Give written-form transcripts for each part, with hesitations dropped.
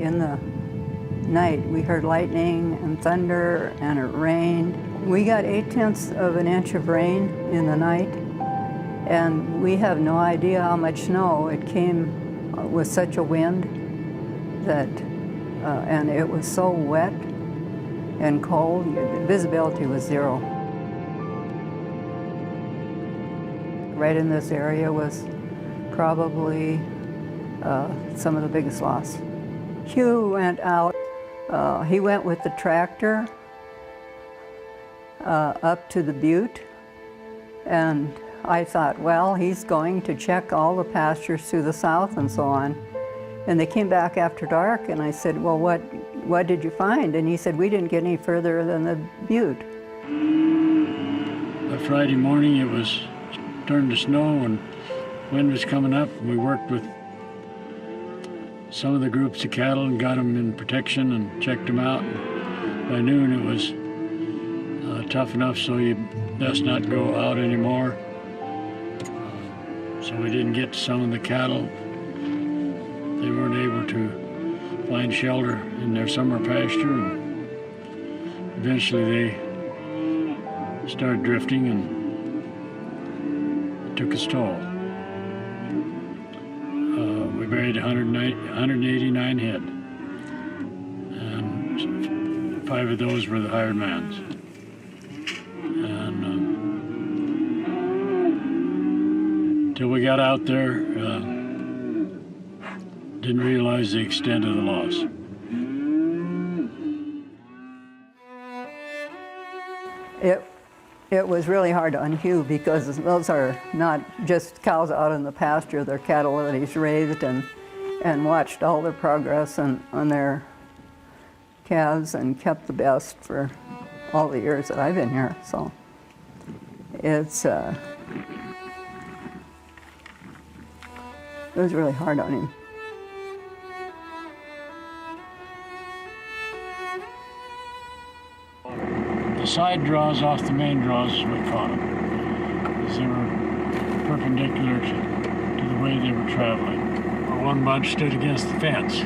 in the night. We heard lightning and thunder, and it rained. We got 0.8 of an inch of rain in the night, and we have no idea how much snow. It came with such a wind that, and it was so wet and cold. Visibility was 0. Right in this area was probably some of the biggest loss. Hugh went out. He went with the tractor up to the butte, and I thought, well, he's going to check all the pastures to the south and so on. And they came back after dark, and I said, well, what did you find? And he said, we didn't get any further than the butte. That Friday morning, it was starting to snow and wind was coming up. We worked with some of the groups of cattle and got them in protection and checked them out. By noon, it was tough enough, so you best not go out anymore. So we didn't get to some of the cattle. They weren't able to find shelter in their summer pasture, and eventually they started drifting and took its toll. We buried 189 head, and 5 of those were the hired man's. And till we got out there, didn't realize the extent of the loss. It was really hard to unhew because those are not just cows out in the pasture, they're cattle that he's raised and watched all their progress on their calves and kept the best for all the years that I've been here. So it was really hard on him. The side draws off the main draws is what caught them, because they were perpendicular to the way they were traveling. One bunch stood against the fence,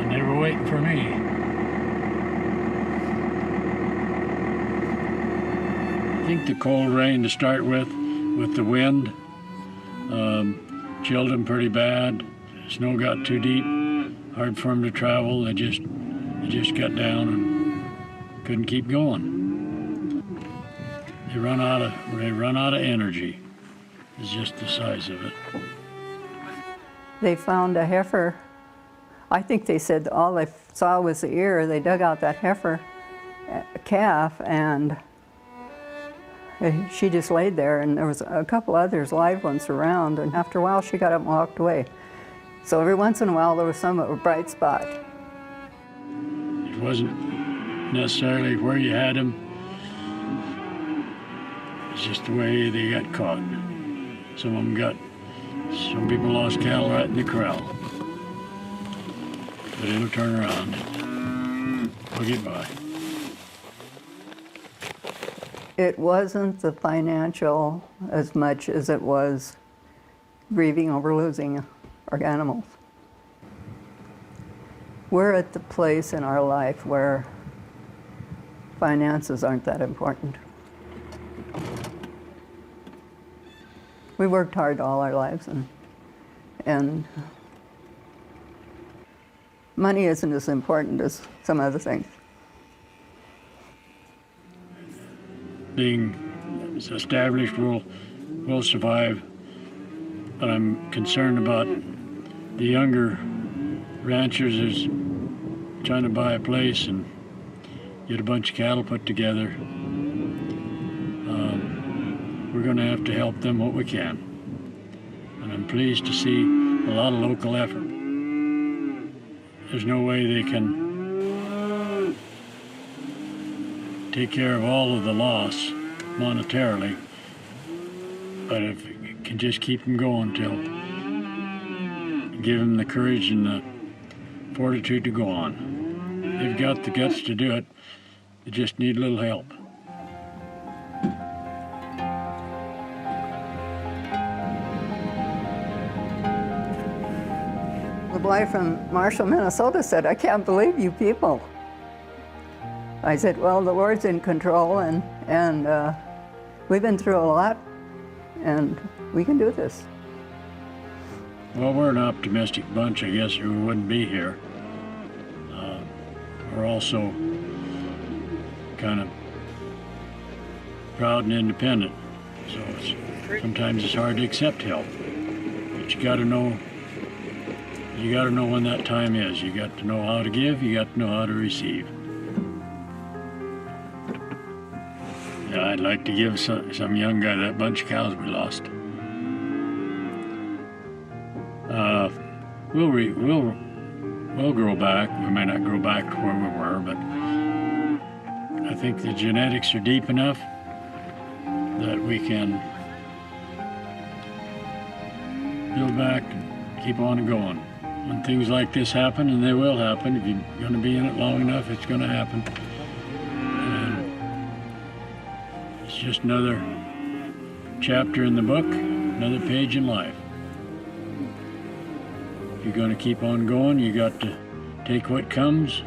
and they were waiting for me. I think the cold rain to start with the wind, chilled them pretty bad. Snow got too deep, hard for them to travel. They just got down and couldn't keep going. They run out of energy. It's just the size of it. They found a heifer. I think they said all they saw was the ear. They dug out that heifer calf, and she just laid there, and there was a couple others, live ones around, and after a while she got up and walked away. So every once in a while there was some bright spot. It wasn't necessarily where you had them. It's just the way they got caught. Some people lost cattle right in the corral. But it'll turn around. We'll get by. It wasn't the financial as much as it was grieving over losing our animals. We're at the place in our life where finances aren't that important. We worked hard all our lives, and money isn't as important as some other things. Being established, we'll survive, but I'm concerned about the younger ranchers is trying to buy a place and get a bunch of cattle put together. We're going to have to help them what we can. And I'm pleased to see a lot of local effort. There's no way they can take care of all of the loss monetarily, but if it can just keep them going till give them the courage and the fortitude to go on. They've got the guts to do it. They just need a little help. The boy from Marshall, Minnesota said, "I can't believe you people." I said, "Well, the Lord's in control, and we've been through a lot, and we can do this." Well, we're an optimistic bunch, I guess, or we wouldn't be here. We're also kind of proud and independent, so sometimes it's hard to accept help. But you got to know when that time is. You got to know how to give. You got to know how to receive. Yeah, I'd like to give some young guy that bunch of cows we lost. We'll grow back. We may not grow back to where we were, but I think the genetics are deep enough that we can build back and keep on going. When things like this happen, and they will happen, if you're going to be in it long enough, it's going to happen. And it's just another chapter in the book, another page in life. If you're going to keep on going, you got to take what comes,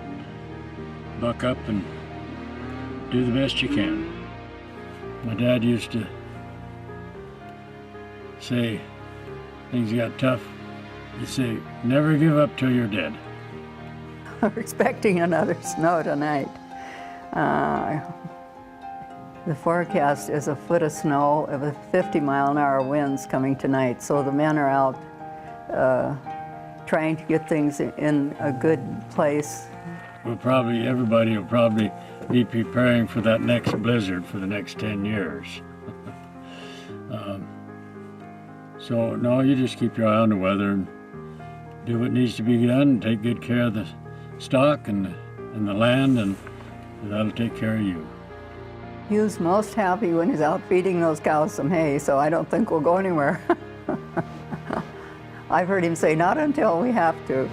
buck up, and do the best you can. My dad used to say, things got tough, he'd say, "Never give up till you're dead." We're expecting another snow tonight. The forecast is a foot of snow with 50-mile-an-hour winds coming tonight, so the men are out trying to get things in a good place. Everybody will probably be preparing for that next blizzard for the next 10 years. So no, you just keep your eye on the weather and do what needs to be done, and take good care of the stock and the land, and that'll take care of you. He was most happy when he's out feeding those cows some hay, so I don't think we'll go anywhere. I've heard him say, "Not until we have to."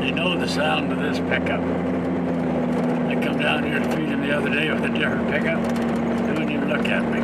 They know the sound of this pickup. I come down here to feed him the other day with a different pickup. They wouldn't even look at me.